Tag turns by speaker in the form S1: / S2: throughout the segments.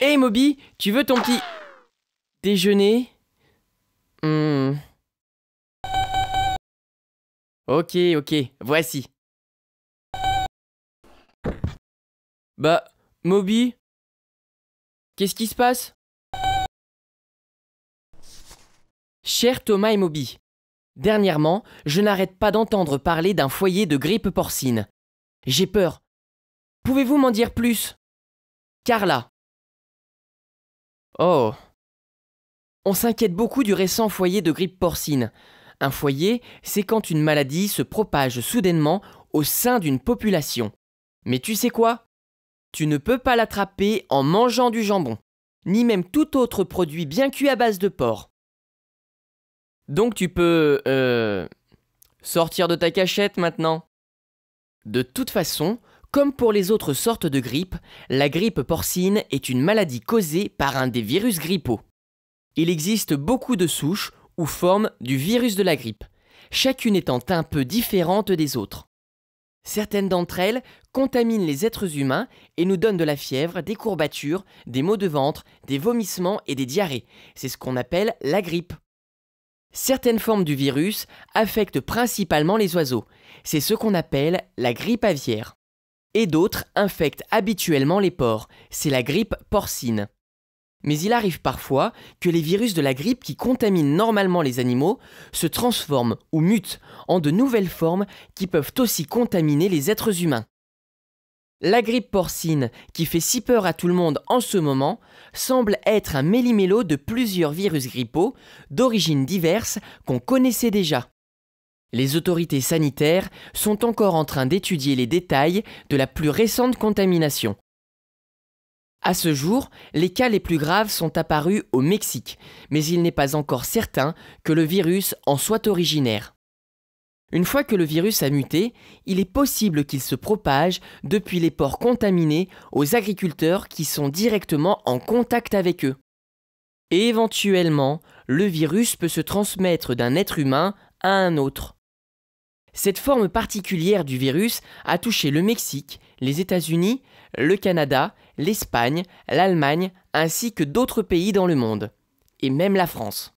S1: Hey Moby, tu veux ton petit déjeuner? Ok, voici. Bah, Moby, qu'est-ce qui se passe? Cher Thomas et Moby, dernièrement, je n'arrête pas d'entendre parler d'un foyer de grippe porcine. J'ai peur. Pouvez-vous m'en dire plus? Carla. Oh. On s'inquiète beaucoup du récent foyer de grippe porcine. Un foyer, c'est quand une maladie se propage soudainement au sein d'une population. Mais tu sais quoi? Tu ne peux pas l'attraper en mangeant du jambon, ni même tout autre produit bien cuit à base de porc. Donc tu peux, sortir de ta cachette maintenant. De toute façon, comme pour les autres sortes de grippe, la grippe porcine est une maladie causée par un des virus grippaux. Il existe beaucoup de souches ou formes du virus de la grippe, chacune étant un peu différente des autres. Certaines d'entre elles contaminent les êtres humains et nous donnent de la fièvre, des courbatures, des maux de ventre, des vomissements et des diarrhées. C'est ce qu'on appelle la grippe. Certaines formes du virus affectent principalement les oiseaux. C'est ce qu'on appelle la grippe aviaire. Et d'autres infectent habituellement les porcs. C'est la grippe porcine. Mais il arrive parfois que les virus de la grippe qui contaminent normalement les animaux se transforment ou mutent en de nouvelles formes qui peuvent aussi contaminer les êtres humains. La grippe porcine, qui fait si peur à tout le monde en ce moment, semble être un méli-mélo de plusieurs virus grippaux d'origines diverses qu'on connaissait déjà. Les autorités sanitaires sont encore en train d'étudier les détails de la plus récente contamination. À ce jour, les cas les plus graves sont apparus au Mexique, mais il n'est pas encore certain que le virus en soit originaire. Une fois que le virus a muté, il est possible qu'il se propage depuis les porcs contaminés aux agriculteurs qui sont directement en contact avec eux. Et éventuellement, le virus peut se transmettre d'un être humain à un autre. Cette forme particulière du virus a touché le Mexique, les États-Unis, le Canada, l'Espagne, l'Allemagne, ainsi que d'autres pays dans le monde. Et même la France.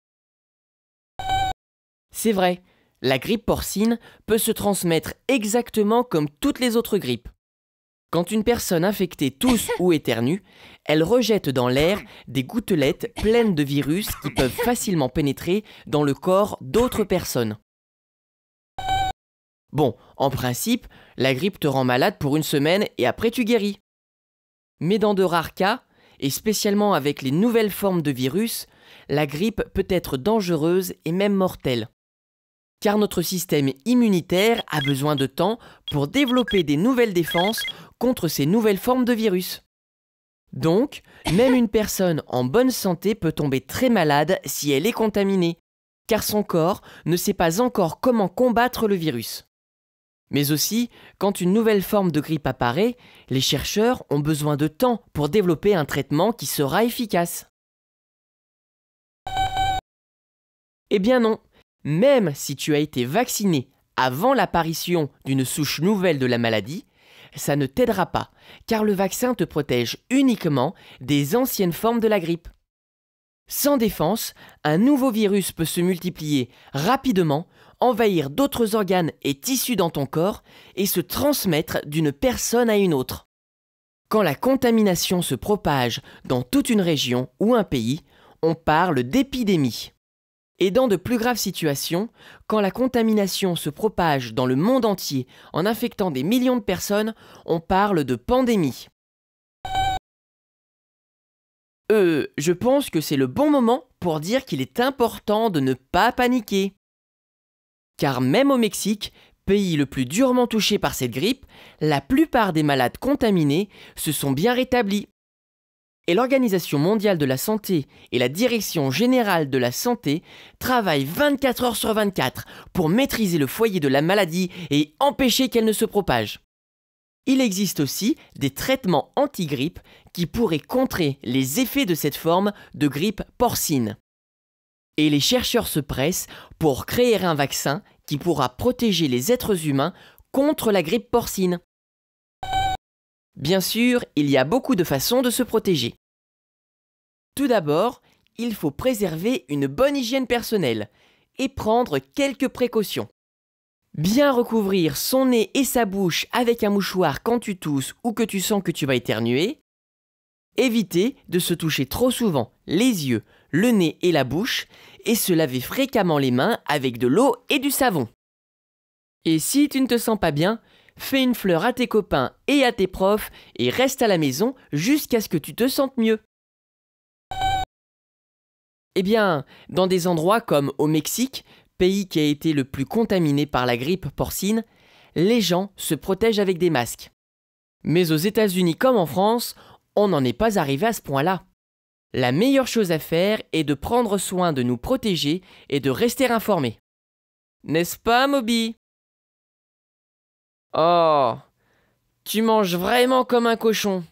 S1: C'est vrai, la grippe porcine peut se transmettre exactement comme toutes les autres grippes. Quand une personne infectée tousse ou éternue, elle rejette dans l'air des gouttelettes pleines de virus qui peuvent facilement pénétrer dans le corps d'autres personnes. Bon, en principe, la grippe te rend malade pour une semaine et après tu guéris. Mais dans de rares cas, et spécialement avec les nouvelles formes de virus, la grippe peut être dangereuse et même mortelle. Car notre système immunitaire a besoin de temps pour développer des nouvelles défenses contre ces nouvelles formes de virus. Donc, même une personne en bonne santé peut tomber très malade si elle est contaminée, car son corps ne sait pas encore comment combattre le virus. Mais aussi, quand une nouvelle forme de grippe apparaît, les chercheurs ont besoin de temps pour développer un traitement qui sera efficace. Eh bien non, même si tu as été vacciné avant l'apparition d'une souche nouvelle de la maladie, ça ne t'aidera pas, car le vaccin te protège uniquement des anciennes formes de la grippe. Sans défense, un nouveau virus peut se multiplier rapidement, envahir d'autres organes et tissus dans ton corps et se transmettre d'une personne à une autre. Quand la contamination se propage dans toute une région ou un pays, on parle d'épidémie. Et dans de plus graves situations, quand la contamination se propage dans le monde entier en infectant des millions de personnes, on parle de pandémie. Je pense que c'est le bon moment pour dire qu'il est important de ne pas paniquer. Car même au Mexique, pays le plus durement touché par cette grippe, la plupart des malades contaminés se sont bien rétablis. Et l'Organisation mondiale de la santé et la Direction générale de la santé travaillent 24 heures sur 24 pour maîtriser le foyer de la maladie et empêcher qu'elle ne se propage. Il existe aussi des traitements anti-grippe qui pourraient contrer les effets de cette forme de grippe porcine. Et les chercheurs se pressent pour créer un vaccin qui pourra protéger les êtres humains contre la grippe porcine. Bien sûr, il y a beaucoup de façons de se protéger. Tout d'abord, il faut préserver une bonne hygiène personnelle et prendre quelques précautions. Bien recouvrir son nez et sa bouche avec un mouchoir quand tu tousses ou que tu sens que tu vas éternuer. Éviter de se toucher trop souvent les yeux, le nez et la bouche et se laver fréquemment les mains avec de l'eau et du savon. Et si tu ne te sens pas bien, fais une fleur à tes copains et à tes profs et reste à la maison jusqu'à ce que tu te sentes mieux. Eh bien, dans des endroits comme au Mexique, pays qui a été le plus contaminé par la grippe porcine, les gens se protègent avec des masques. Mais aux États-Unis comme en France, on n'en est pas arrivé à ce point-là. La meilleure chose à faire est de prendre soin de nous protéger et de rester informés. N'est-ce pas, Moby? Oh, tu manges vraiment comme un cochon.